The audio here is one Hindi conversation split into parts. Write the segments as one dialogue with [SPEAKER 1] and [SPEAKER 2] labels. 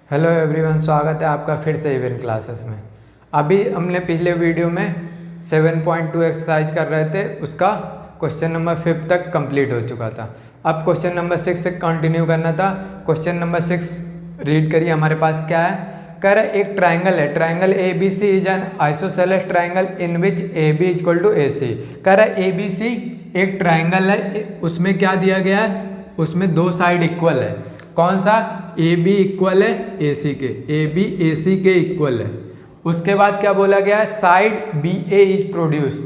[SPEAKER 1] हेलो एवरीवन, स्वागत है आपका फिर से इवेंट क्लासेस में। अभी हमने पिछले वीडियो में 7.2 एक्सरसाइज कर रहे थे, उसका क्वेश्चन नंबर 5 तक कंप्लीट हो चुका था। अब क्वेश्चन नंबर 6 से कंटिन्यू करना था। क्वेश्चन नंबर 6 रीड करिए, हमारे पास क्या है। कह रहा है एक ट्राइंगल है, triangle A B C is an isosceles triangle in which A B equal to A C. कह रहा है ए बी सी एक ट्राइंगल है, उसमें क्या दिया गया है, उसमें दो साइड इक्वल है। कौन सा? ए बी इक्वल है ए सी के, ए बी ए सी के इक्वल है। उसके बाद क्या बोला गया है, side B A is produce.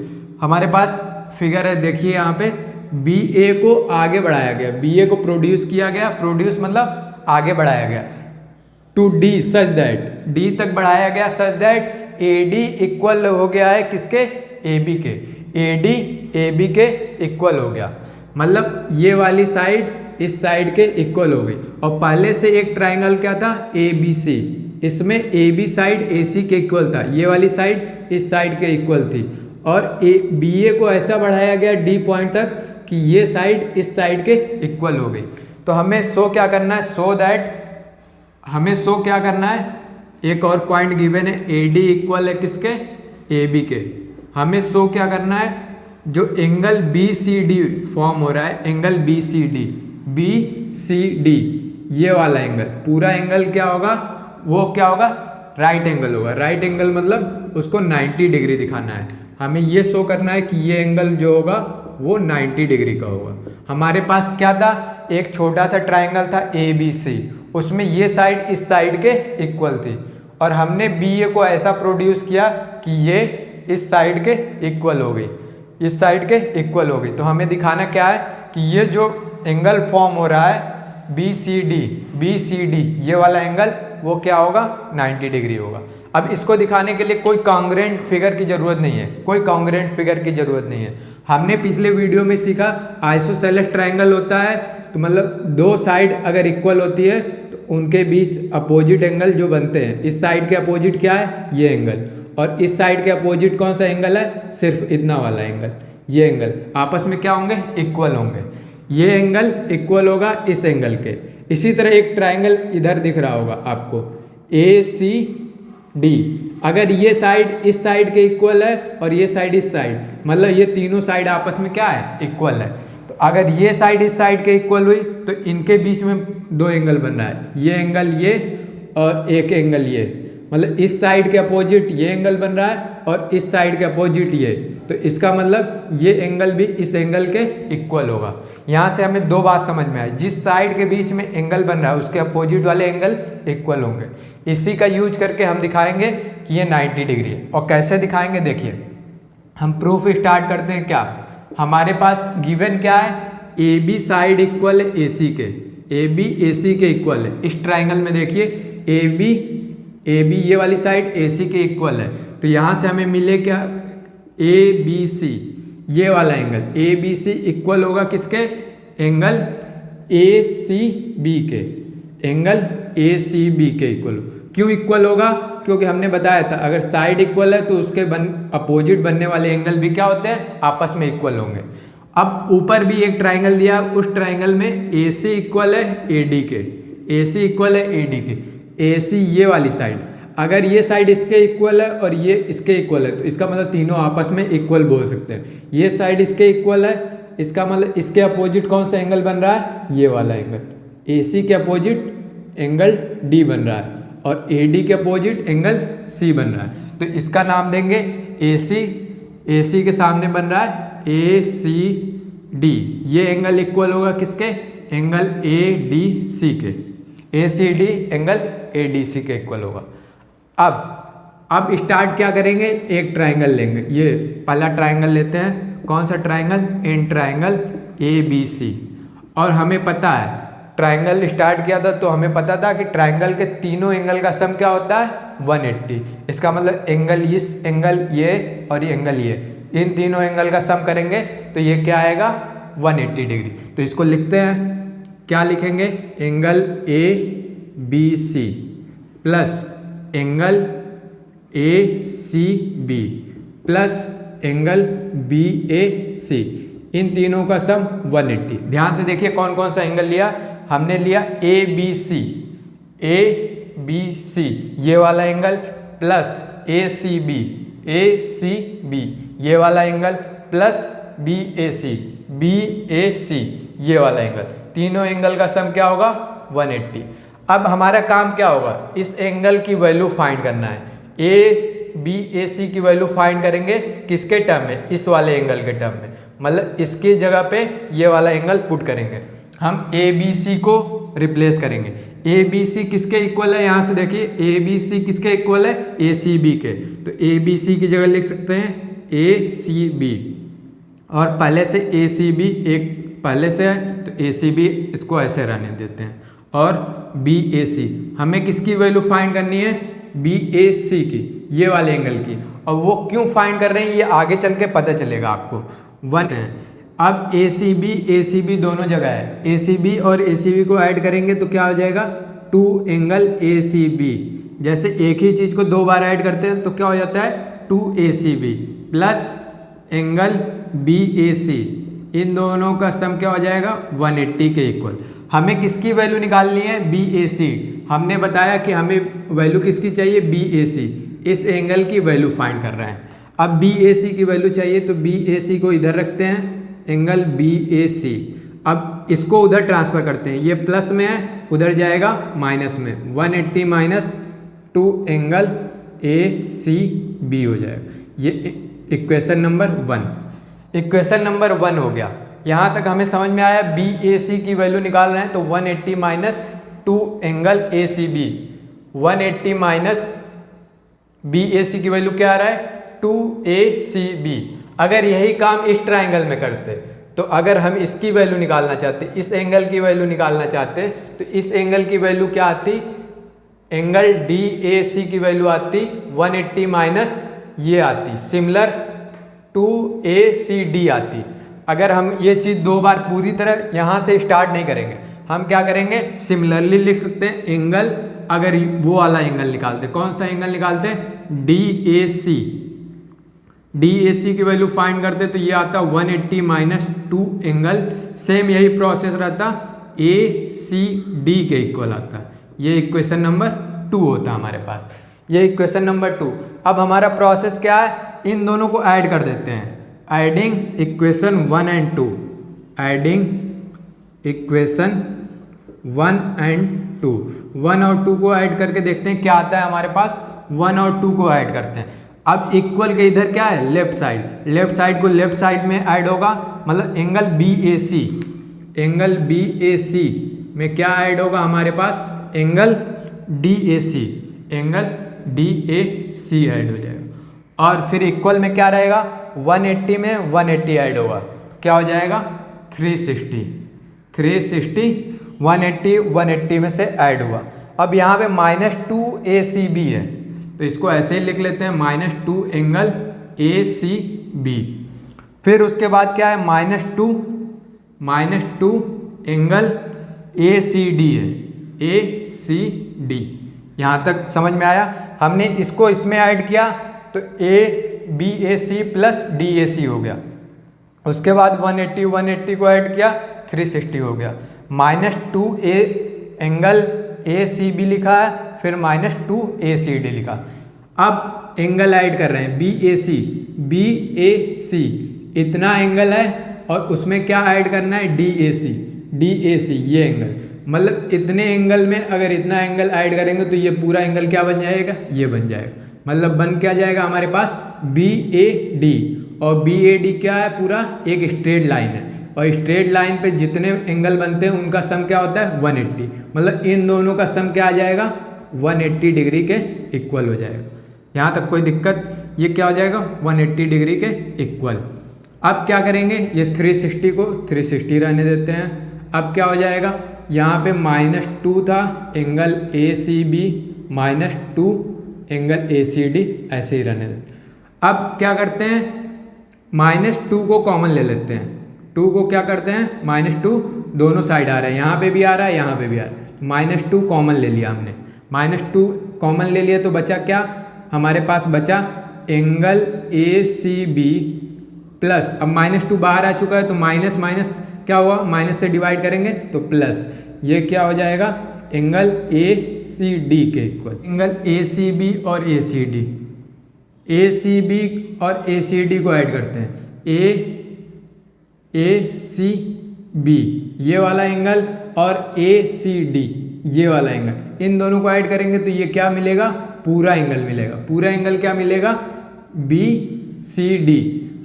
[SPEAKER 1] हमारे पास फिगर है, देखिए यहाँ पे बी ए को आगे बढ़ाया गया, बी ए को प्रोड्यूस किया गया, प्रोड्यूस मतलब आगे बढ़ाया गया to D such that, D तक बढ़ाया गया such that A D equal हो गया है किसके? ए बी के, ए डी ए बी के इक्वल हो गया। मतलब ये वाली साइड इस साइड के इक्वल हो गई। और पहले से एक ट्राइंगल क्या था, ए बी सी, इसमें ए बी साइड ए सी के इक्वल था, ये वाली साइड इस साइड के इक्वल थी। और ए बी ए को ऐसा बढ़ाया गया डी पॉइंट तक कि ये साइड इस साइड के इक्वल हो गई। तो हमें शो क्या करना है, सो दैट हमें शो क्या करना है, एक और पॉइंट गिवन है, ए डी इक्वल है किसके? ए बी के। हमें शो क्या करना है, जो angle B C D form हो रहा है, angle B C D, B C D, ये वाला एंगल, पूरा एंगल क्या होगा, वो क्या होगा, राइट एंगल होगा। राइट एंगल मतलब उसको 90 डिग्री दिखाना है। हमें ये शो करना है कि ये एंगल जो होगा वो 90 डिग्री का होगा। हमारे पास क्या था, एक छोटा सा ट्राइंगल था ए बी सी, उसमें ये साइड इस साइड के इक्वल थी, और हमने बी ए को ऐसा प्रोड्यूस किया कि ये इस साइड के इक्वल हो गई, इस साइड के इक्वल हो गई। तो हमें दिखाना क्या है कि ये जो एंगल फॉर्म हो रहा है बी सी डी, ये वाला एंगल वो क्या होगा, 90 डिग्री होगा। अब इसको दिखाने के लिए कोई कॉन्ग्रुएंट फिगर की जरूरत नहीं है, कोई कॉन्ग्रुएंट फिगर की जरूरत नहीं है। हमने पिछले वीडियो में सीखा आइसोसेलेस ट्राइंगल होता है, तो मतलब दो साइड अगर इक्वल होती है तो उनके बीच अपोजिट एंगल जो बनते हैं, इस साइड के अपोजिट क्या है, ये एंगल, और इस साइड के अपोजिट कौन सा एंगल है, सिर्फ इतना वाला एंगल, ये एंगल आपस में क्या होंगे, इक्वल होंगे। ये एंगल इक्वल होगा इस एंगल के। इसी तरह एक ट्राइंगल इधर दिख रहा होगा आपको, ए सी डी, अगर ये साइड इस साइड के इक्वल है और ये साइड इस साइड, मतलब ये तीनों साइड आपस में क्या है, इक्वल है। तो अगर ये साइड इस साइड के इक्वल हुई तो इनके बीच में दो एंगल बन रहा है, ये एंगल ये और एक एंगल ये, मतलब इस साइड के अपोजिट ये एंगल बन रहा है और इस साइड के अपोजिट ये, तो इसका मतलब ये एंगल भी इस एंगल के इक्वल होगा। यहाँ से हमें दो बात समझ में आई, जिस साइड के बीच में एंगल बन रहा है उसके अपोजिट वाले एंगल इक्वल होंगे। इसी का यूज करके हम दिखाएंगे कि ये 90 डिग्री है। और कैसे दिखाएंगे, देखिए हम प्रूफ स्टार्ट करते हैं। क्या हमारे पास गिवन क्या है, ए बी साइड इक्वल है ए सी के, ए बी ए सी के इक्वल है। इस ट्राइंगल में देखिए ए बी ये वाली साइड ए सी के इक्वल है, तो यहाँ से हमें मिले क्या, ए बी सी, ये वाला angle A B C equal होगा किसके, एंगल ए सी बी के, एंगल ए सी बी के इक्वल। क्यों इक्वल होगा, क्योंकि हमने बताया था अगर साइड इक्वल है तो उसके अपोजिट बनने वाले एंगल भी क्या होते हैं, आपस में इक्वल होंगे। अब ऊपर भी एक ट्राइंगल दिया, उस ट्राइंगल में ए सी इक्वल है ए डी के, ए सी इक्वल है ए डी के, ए सी ये वाली साइड, अगर ये साइड इसके इक्वल है और ये इसके इक्वल है तो इसका मतलब तीनों आपस में इक्वल बोल सकते हैं। ये साइड इसके इक्वल है, इसका मतलब इसके अपोजिट कौन सा एंगल बन रहा है, ये वाला एंगल, ए सी के अपोजिट एंगल डी बन रहा है और ए डी के अपोजिट एंगल सी बन रहा है। तो इसका नाम देंगे ए सी के सामने बन रहा है ए सी डी, ये एंगल इक्वल होगा किसके, एंगल ए डी सी के, A C D angle A D C के इक्वल होगा। अब स्टार्ट क्या करेंगे, एक ट्राइंगल लेंगे, ये पहला ट्राइंगल लेते हैं, कौन सा triangle, an triangle A B C. और हमें पता है ट्राइंगल स्टार्ट किया था तो हमें पता था कि ट्राइंगल के तीनों एंगल का सम क्या होता है, 180। इसका मतलब एंगल इस एंगल ये और ये एंगल ये, इन तीनों एंगल का सम करेंगे तो ये क्या आएगा, 180 डिग्री। तो इसको लिखते हैं, क्या लिखेंगे, angle A B C plus angle A C B plus angle B A C, इन तीनों का सम 180। ध्यान से देखिए कौन कौन सा एंगल लिया, हमने लिया ए बी सी, ए ABC ये वाला एंगल प्लस ACB ये वाला एंगल प्लस BAC ये वाला एंगल, तीनों एंगल का सम क्या होगा 180। अब हमारा काम क्या होगा, इस एंगल की वैल्यू फाइंड करना है। ABAC की वैल्यू फाइंड करेंगे किसके टर्म में, इस वाले एंगल के टर्म में, मतलब इसकी जगह पे ये वाला एंगल पुट करेंगे। हम ABC को रिप्लेस करेंगे। ABC किसके इक्वल है, यहाँ से देखिए ABC किसके इक्वल है, ACB के। तो ABC की जगह लिख सकते हैं ACB, और पहले से ACB एक पहले से है तो ACB इसको ऐसे रहने देते हैं, और BAC हमें किसकी वैल्यू फाइंड करनी है, BAC की, ये वाले एंगल की। और वो क्यों फाइंड कर रहे हैं ये आगे चल के पता चलेगा आपको। 1 है। अब ACB दोनों जगह है, ACB और ACB को ऐड करेंगे तो क्या हो जाएगा 2 एंगल ACB। जैसे एक ही चीज़ को 2 बार ऐड करते हैं तो क्या हो जाता है 2ACB प्लस एंगल BAC, इन दोनों का सम क्या हो जाएगा 180 के इक्वल। हमें किसकी वैल्यू निकालनी है, BAC। हमने बताया कि हमें वैल्यू किसकी चाहिए, BAC। इस एंगल की वैल्यू फाइंड कर रहे हैं। अब BAC की वैल्यू चाहिए तो BAC को इधर रखते हैं, एंगल BAC। अब इसको उधर ट्रांसफर करते हैं, ये प्लस में है उधर जाएगा माइनस में, 180 माइनस 2 एंगल ACB हो जाएगा। ये इक्वेशन नंबर 1, इक्वेशन नंबर 1 हो गया। यहाँ तक हमें समझ में आया। BAC की वैल्यू निकाल रहे हैं तो 180 minus 2 angle ACB, 180 minus BAC की वैल्यू क्या आ रहा है 2ACB। अगर यही काम इस ट्राइंगल में करते तो अगर हम इसकी वैल्यू निकालना चाहते, इस एंगल की वैल्यू निकालना चाहते तो इस एंगल की वैल्यू क्या आती, एंगल DAC की वैल्यू आती 180 माइनस ये आती सिमिलर 2ACD आती। अगर हम ये चीज़ 2 बार पूरी तरह यहाँ से स्टार्ट नहीं करेंगे, हम क्या करेंगे सिमिलरली लिख सकते हैं एंगल। अगर वो वाला एंगल निकालते, कौन सा एंगल निकालते हैं DAC की वैल्यू फाइंड करते तो ये आता 180 माइनस 2 एंगल, सेम यही प्रोसेस रहता ACD के इक्वल आता। ये इक्वेशन नंबर 2 होता हमारे पास, ये इक्वेशन नंबर 2। अब हमारा प्रोसेस क्या है, इन दोनों को ऐड कर देते हैं, adding equation 1 and 2, adding equation 1 and 2, 1 और 2 को ऐड करके देखते हैं क्या आता है हमारे पास। 1 और 2 को ऐड करते हैं। अब इक्वल के इधर क्या है लेफ्ट साइड, लेफ्ट साइड को लेफ्ट साइड में ऐड होगा, मतलब एंगल BAC, एंगल BAC में क्या ऐड होगा हमारे पास, angle DAC, angle DAC add हो जाएगा। और फिर इक्वल में क्या रहेगा 180 में 180 ऐड होगा, क्या हो जाएगा 360, 180 में से ऐड हुआ। अब यहाँ पे माइनस 2ACB है तो इसको ऐसे ही लिख लेते हैं माइनस 2 एंगल ACB। फिर उसके बाद क्या है माइनस 2 एंगल ACD है, ACD। यहाँ तक समझ में आया। हमने इसको इसमें ऐड किया तो BAC प्लस DAC हो गया। उसके बाद 180 को ऐड किया 360 हो गया। माइनस 2 एंगल ACB लिखा है, फिर माइनस 2 ACD लिखा। अब एंगल ऐड कर रहे हैं BAC, इतना एंगल है और उसमें क्या ऐड करना है DAC ये एंगल, मतलब इतने एंगल में अगर इतना एंगल ऐड करेंगे तो ये पूरा एंगल क्या बन जाएगा, ये बन जाएगा। मतलब बन क्या जाएगा हमारे पास BAD, और BAD क्या है, पूरा एक स्ट्रेट लाइन है, और स्ट्रेट लाइन पे जितने एंगल बनते हैं उनका सम क्या होता है 180। मतलब इन दोनों का सम क्या आ जाएगा 180 डिग्री के इक्वल हो जाएगा। यहाँ तक कोई दिक्कत, ये क्या हो जाएगा 180 डिग्री के इक्वल। अब क्या करेंगे, ये 360 को 360 रहने देते हैं। अब क्या हो जाएगा, यहाँ पे माइनस 2 था angle ACB, minus 2 angle ACD ऐसे ही रहने देते हैं। अब क्या करते हैं, माइनस 2 को कॉमन ले लेते हैं। 2 को क्या करते हैं, माइनस 2 दोनों साइड आ रहा है, यहाँ पे भी आ रहा है, यहाँ पे भी आ रहा है। माइनस 2 कॉमन ले लिया हमने, माइनस 2 कॉमन ले लिया तो बचा क्या हमारे पास, बचा एंगल ACB प्लस, अब माइनस 2 बाहर आ चुका है तो माइनस माइनस क्या हुआ, माइनस से डिवाइड करेंगे तो प्लस, ये क्या हो जाएगा एंगल AC ACD के इक्वल। एंगल ACB और ACD, ACB और ACD को ऐड करते हैं, ACB ये वाला एंगल और ACD ये वाला एंगल, इन दोनों को ऐड करेंगे तो ये क्या मिलेगा, पूरा एंगल मिलेगा। पूरा एंगल क्या मिलेगा, BCD।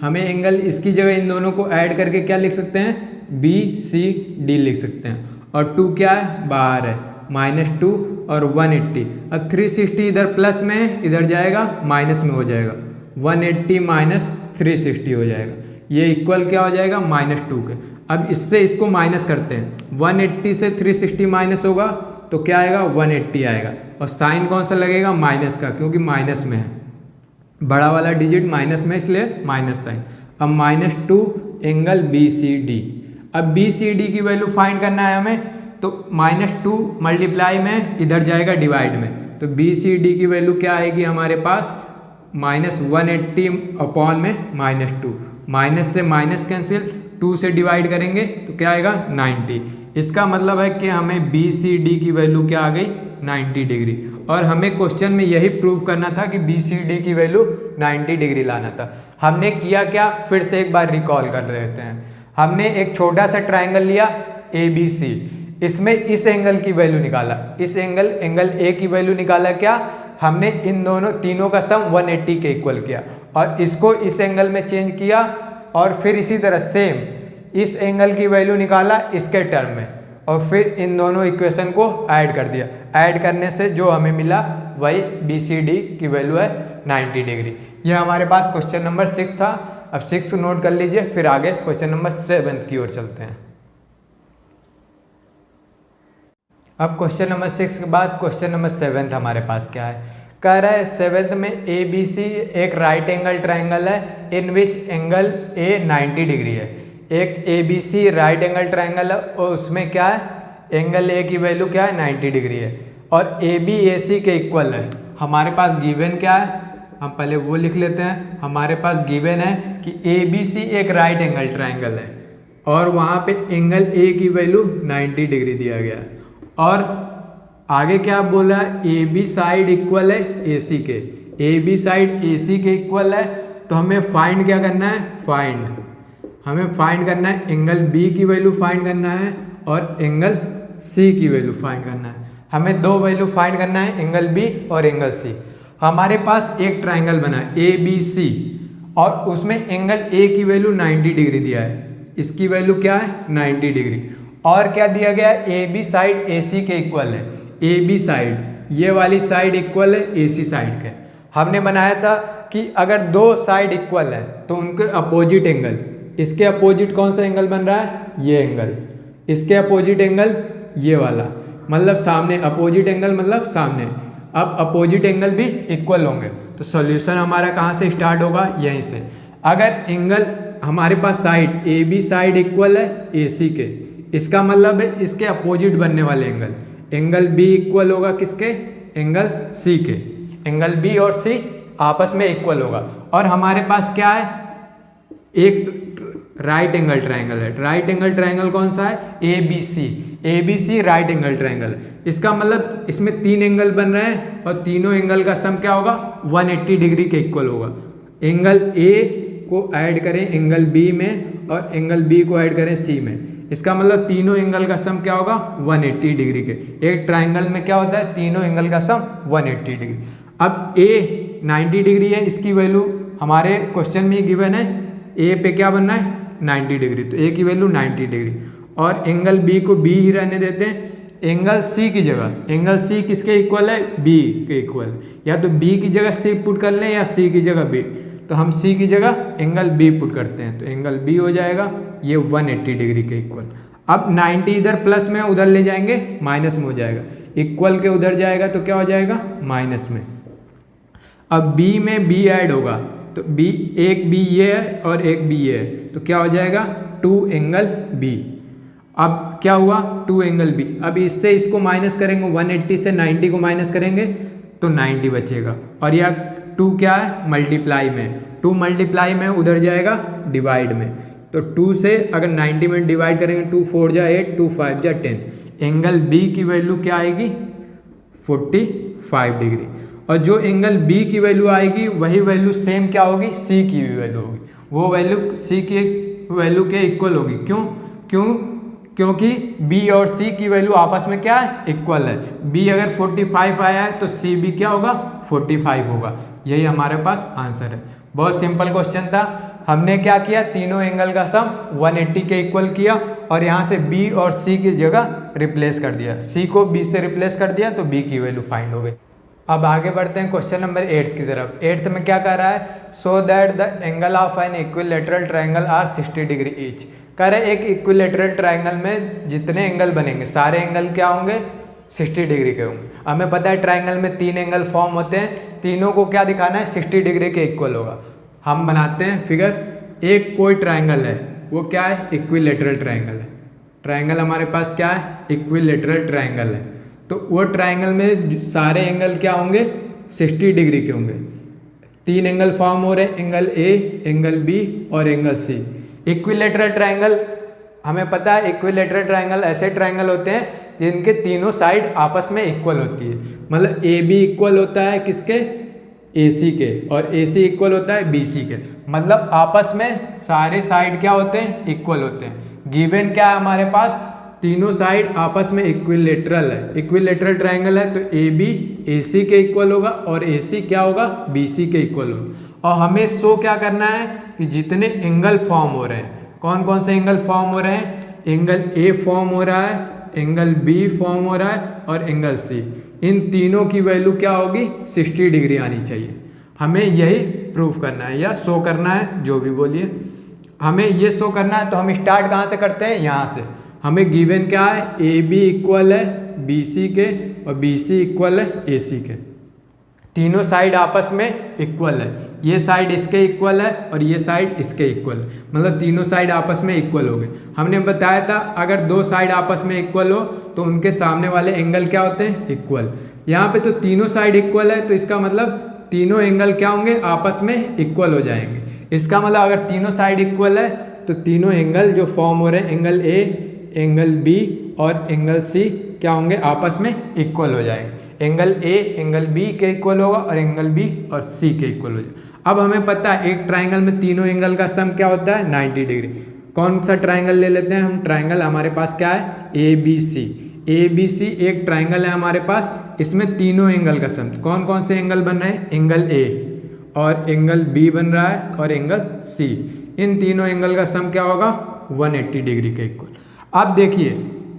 [SPEAKER 1] हमें एंगल इसकी जगह इन दोनों को ऐड करके क्या लिख सकते हैं, BCD लिख सकते हैं। और 2 क्या है, बाहर है, -2 और 180। अब 360 इधर प्लस में है, इधर जाएगा माइनस में हो जाएगा, 180 माइनस 360 हो जाएगा। ये इक्वल क्या हो जाएगा, -2 के। अब इससे इसको माइनस करते हैं, 180 से 360 माइनस होगा तो क्या आएगा, 180 आएगा। और साइन कौन सा लगेगा, माइनस का, क्योंकि माइनस में है, बड़ा वाला डिजिट माइनस में, इसलिए माइनस साइन। अब -2 एंगल BCD। अब BCD की वैल्यू फाइंड करना है हमें, तो -2 मल्टीप्लाई में इधर जाएगा डिवाइड में, तो BCD की वैल्यू क्या आएगी हमारे पास, -180 अपॉन में -2, माइनस से माइनस कैंसिल, 2 से डिवाइड करेंगे तो क्या आएगा, 90। इसका मतलब है कि हमें BCD की वैल्यू क्या आ गई, 90 डिग्री। और हमें क्वेश्चन में यही प्रूव करना था कि BCD की वैल्यू 90 डिग्री लाना था। हमने किया क्या, फिर से एक बार रिकॉल कर लेते हैं। हमने एक छोटा सा ट्राइंगल लिया ABC, इसमें इस एंगल की वैल्यू निकाला, इस एंगल A की वैल्यू निकाला। क्या हमने इन दोनों तीनों का सम 180 के इक्वल किया और इसको इस एंगल में चेंज किया, और फिर इसी तरह सेम इस एंगल की वैल्यू निकाला इसके टर्म में, और फिर इन दोनों इक्वेशन को ऐड कर दिया। ऐड करने से जो हमें मिला वही BCD की वैल्यू है 90 डिग्री। ये हमारे पास क्वेश्चन नंबर 6 था। अब 6 को नोट कर लीजिए, फिर आगे क्वेश्चन नंबर 7 की ओर चलते हैं। अब क्वेश्चन नंबर 6 के बाद क्वेश्चन नंबर 7 हमारे पास क्या है, कह रहा है 7th में ABC एक राइट एंगल ट्राइंगल है इन विच एंगल A 90 डिग्री है। एक ABC राइट एंगल ट्राइंगल है और उसमें क्या है, एंगल A की वैल्यू क्या है, 90 डिग्री है, और AB AC के इक्वल है। हमारे पास गिवन क्या है, हम पहले वो लिख लेते हैं। हमारे पास गिवन है कि ABC एक राइट एंगल ट्राइंगल है और वहाँ पे एंगल A की वैल्यू 90 डिग्री दिया गया है। और आगे क्या बोला है, AB साइड इक्वल है AC के, AB साइड AC के इक्वल है। तो हमें फाइंड क्या करना है, हमें फाइंड करना है एंगल B की वैल्यू फाइंड करना है और एंगल C की वैल्यू फाइंड करना है। हमें दो वैल्यू फाइंड करना है, एंगल B और एंगल C। हमारे पास एक ट्राइंगल बना है ABC और उसमें एंगल A की वैल्यू 90 डिग्री दिया है, इसकी वैल्यू क्या है, 90 डिग्री। और क्या दिया गया है, AB साइड AC के इक्वल है। AB साइड, ये वाली साइड इक्वल है AC साइड के। हमने बनाया था कि अगर दो साइड इक्वल है तो उनके अपोजिट एंगल, इसके अपोजिट कौन सा एंगल बन रहा है, ये एंगल, इसके अपोजिट एंगल ये वाला, मतलब सामने, अपोजिट एंगल मतलब सामने। अब अपोजिट एंगल भी इक्वल होंगे तो सॉल्यूशन हमारा कहाँ से स्टार्ट होगा, यहीं से। अगर एंगल हमारे पास साइड AB साइड इक्वल है AC के, इसका मतलब है इसके अपोजिट बनने वाले एंगल, एंगल B इक्वल होगा किसके, एंगल C के। एंगल B और C आपस में इक्वल होगा। और हमारे पास क्या है, एक राइट एंगल ट्राइंगल है। राइट एंगल ट्राइंगल कौन सा है, ABC राइट एंगल ट्राइंगल है। इसका मतलब इसमें 3 एंगल बन रहे हैं और तीनों एंगल का सम क्या होगा, 180 डिग्री के इक्वल होगा। एंगल A को ऐड करें एंगल B में और एंगल B को ऐड करें C में, इसका मतलब तीनों एंगल का सम क्या होगा, 180 डिग्री के। एक ट्राइंगल में क्या होता है, तीनों एंगल का सम 180 डिग्री। अब A 90 डिग्री है, इसकी वैल्यू हमारे क्वेश्चन में गिवन है, A पे क्या बनना है, 90 डिग्री, तो A की वैल्यू 90 डिग्री। और एंगल B को B ही रहने देते हैं। एंगल C की जगह, एंगल C किसके इक्वल है, B के इक्वल। या तो B की जगह C पुट कर लें या C की जगह B, तो हम C की जगह एंगल B पुट करते हैं, तो एंगल B हो जाएगा ये 180 डिग्री के इक्वल। अब 90 इधर प्लस में, उधर ले जाएंगे माइनस में हो जाएगा, इक्वल के उधर जाएगा तो क्या हो जाएगा, माइनस में। अब B में B ऐड होगा तो B, एक B ये है और एक B ये है, तो क्या हो जाएगा, 2 एंगल B। अब क्या हुआ, 2 एंगल B। अब इससे इसको माइनस करेंगे, 180 से 90 को माइनस करेंगे तो 90 बचेगा। और यह 2 क्या है, मल्टीप्लाई में, 2 मल्टीप्लाई में उधर जाएगा डिवाइड में, तो 2 से अगर 90 में डिवाइड करेंगे, 2 4 जा 8, 2 5 जा 10। एंगल B की वैल्यू क्या आएगी, 45 डिग्री। और जो एंगल बी की वैल्यू आएगी वही वैल्यू सेम क्या होगी, सी की भी वैल्यू होगी, वो वैल्यू सी की वैल्यू के इक्वल होगी। क्योंकि बी और सी की वैल्यू आपस में क्या है, इक्वल है। बी अगर 45 आया है तो सी भी क्या होगा, 45 होगा। यही हमारे पास आंसर है। बहुत सिंपल क्वेश्चन था। हमने क्या किया, तीनों एंगल का सम 180 के इक्वल किया और यहाँ से बी और सी की जगह रिप्लेस कर दिया। सी को बी से रिप्लेस कर दिया तो बी की वैल्यू फाइंड हो गई। अब आगे बढ़ते हैं क्वेश्चन नंबर 8 की तरफ। 8 में क्या कह रहा है, so that the angle of an equilateral triangle are 60 degree each. कह रहे एक इक्विलेटरल ट्रायंगल में जितने एंगल बनेंगे सारे एंगल क्या होंगे, 60 डिग्री के होंगे। हमें पता है ट्रायंगल में 3 एंगल फॉर्म होते हैं, तीनों को क्या दिखाना है, 60 डिग्री के इक्वल होगा। हम बनाते हैं फिगर। एक कोई ट्रायंगल है, वो क्या है, इक्विलेटरल ट्रायंगल है। ट्रायंगल हमारे पास क्या है, इक्विलेटरल ट्रायंगल है। तो वो ट्रायंगल में सारे एंगल क्या होंगे, 60 डिग्री के होंगे। 3 एंगल फॉर्म हो रहे हैं, एंगल ए, एंगल बी और एंगल सी। इक्विलेटरल ट्रायंगल हमें पता है, इक्विलेटरल ट्रायंगल ऐसे ट्रायंगल होते हैं जिनके तीनों साइड आपस में इक्वल होती है। मतलब ए बी इक्वल होता है किसके, ए सी के, और ए सी इक्वल होता है बी सी के। मतलब आपस में सारे साइड क्या होते हैं, इक्वल होते हैं। गिवन क्या है हमारे पास, तीनों साइड आपस में इक्विलेटरल है। इक्विलेटरल ट्रायंगल है तो ए बी ए सी के इक्वल होगा और ए सी क्या होगा, बी सी के इक्वल होगा। और हमें शो क्या करना है कि जितने एंगल फॉर्म हो रहे हैं, कौन कौन से एंगल फॉर्म हो रहे हैं, एंगल ए फॉर्म हो रहा है, एंगल बी फॉर्म हो रहा है और एंगल सी, इन तीनों की वैल्यू क्या होगी, 60 डिग्री आनी चाहिए। हमें यही प्रूफ करना है या शो करना है, जो भी बोलिए। हमें ये शो करना है तो हम स्टार्ट कहाँ से करते हैं, यहाँ से। हमें गिवन क्या है, ए बी इक्वल है बी सी के और बी सी इक्वल है ए सी के। तीनों साइड आपस में इक्वल है, ये साइड इसके इक्वल है और ये साइड इसके इक्वल है। मतलब तीनों साइड आपस में इक्वल हो गए। हमने बताया था अगर दो साइड आपस में इक्वल हो तो उनके सामने वाले एंगल क्या होते हैं, इक्वल। यहाँ पे तो तीनों साइड इक्वल है तो इसका मतलब तीनों एंगल क्या होंगे, आपस में इक्वल हो जाएंगे। इसका मतलब अगर तीनों साइड इक्वल है तो तीनों एंगल जो फॉर्म हो रहे हैं, एंगल ए, एंगल बी और एंगल सी क्या होंगे, आपस में इक्वल हो जाएंगे। एंगल ए एंगल बी के इक्वल होगा और एंगल बी और सी के इक्वल हो जाएगा। अब हमें पता है एक ट्रायंगल में तीनों एंगल का सम क्या होता है, 90 डिग्री। कौन सा ट्रायंगल ले लेते हैं हम, ट्रायंगल हमारे पास क्या है, ए बी सी। ए बी सी एक ट्रायंगल है हमारे पास, इसमें तीनों एंगल का सम, कौन कौन से एंगल बन रहे हैं, एंगल ए और एंगल बी बन रहा है और एंगल सी। इन तीनों एंगल का सम क्या होगा, 180 डिग्री के इक्वल। अब देखिए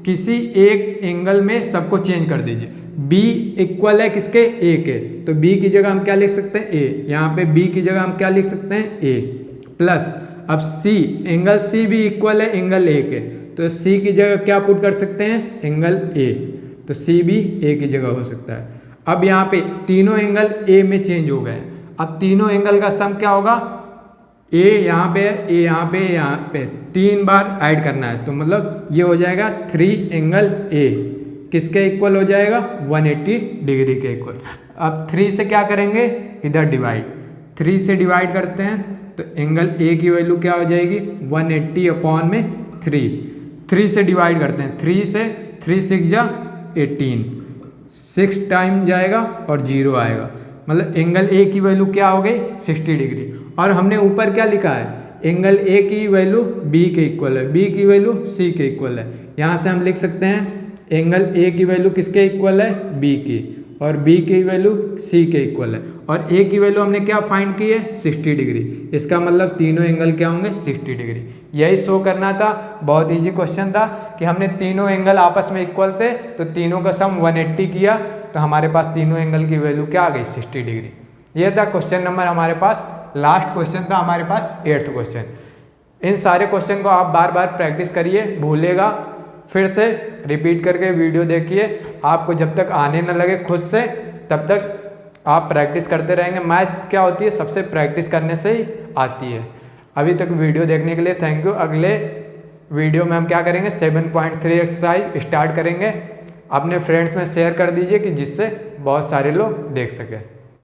[SPEAKER 1] किसी एक एंगल में सबको चेंज कर दीजिए। B इक्वल है किसके, A के, तो B की जगह हम क्या लिख सकते हैं, A। यहाँ पे B की जगह हम क्या लिख सकते हैं, A प्लस। अब C, एंगल C भी इक्वल है एंगल A के, तो C की जगह क्या पुट कर सकते हैं, एंगल A, तो C भी A की जगह हो सकता है। अब यहाँ पे तीनों एंगल A में चेंज हो गए। अब तीनों एंगल का सम क्या होगा, A यहाँ पे है, A यहाँ पे, यहाँ पे 3 बार ऐड करना है, तो मतलब ये हो जाएगा 3 एंगल A किसके इक्वल हो जाएगा, 180 डिग्री के इक्वल। अब 3 से क्या करेंगे, इधर डिवाइड, 3 से डिवाइड करते हैं तो एंगल ए की वैल्यू क्या हो जाएगी, 180 अपॉन में 3 से डिवाइड करते हैं, 3 से 3 6 जा 18, 6 टाइम जाएगा और 0 आएगा। मतलब एंगल ए की वैल्यू क्या हो गई, 60 डिग्री। और हमने ऊपर क्या लिखा है, एंगल ए की वैल्यू बी के इक्वल है, बी की वैल्यू सी के इक्वल है। यहाँ से हम लिख सकते हैं एंगल ए की वैल्यू किसके इक्वल है, बी की, और बी की वैल्यू सी के इक्वल है। और ए की वैल्यू हमने क्या फाइंड की है, 60 डिग्री। इसका मतलब तीनों एंगल क्या होंगे, 60 डिग्री। यही शो करना था। बहुत इजी क्वेश्चन था कि हमने तीनों एंगल आपस में इक्वल थे तो तीनों का सम 180 किया तो हमारे पास तीनों एंगल की वैल्यू क्या आ गई, 60 डिग्री। यह था क्वेश्चन नंबर हमारे पास, लास्ट क्वेश्चन था हमारे पास 8th क्वेश्चन। इन सारे क्वेश्चन को आप बार बार प्रैक्टिस करिए, भूलेगा फिर से रिपीट करके वीडियो देखिए। आपको जब तक आने न लगे खुद से तब तक आप प्रैक्टिस करते रहेंगे। मैथ क्या होती है, सबसे प्रैक्टिस करने से ही आती है। अभी तक वीडियो देखने के लिए थैंक यू। अगले वीडियो में हम क्या करेंगे, 7.3 एक्सरसाइज स्टार्ट करेंगे। अपने फ्रेंड्स में शेयर कर दीजिए कि जिससे बहुत सारे लोग देख सकें।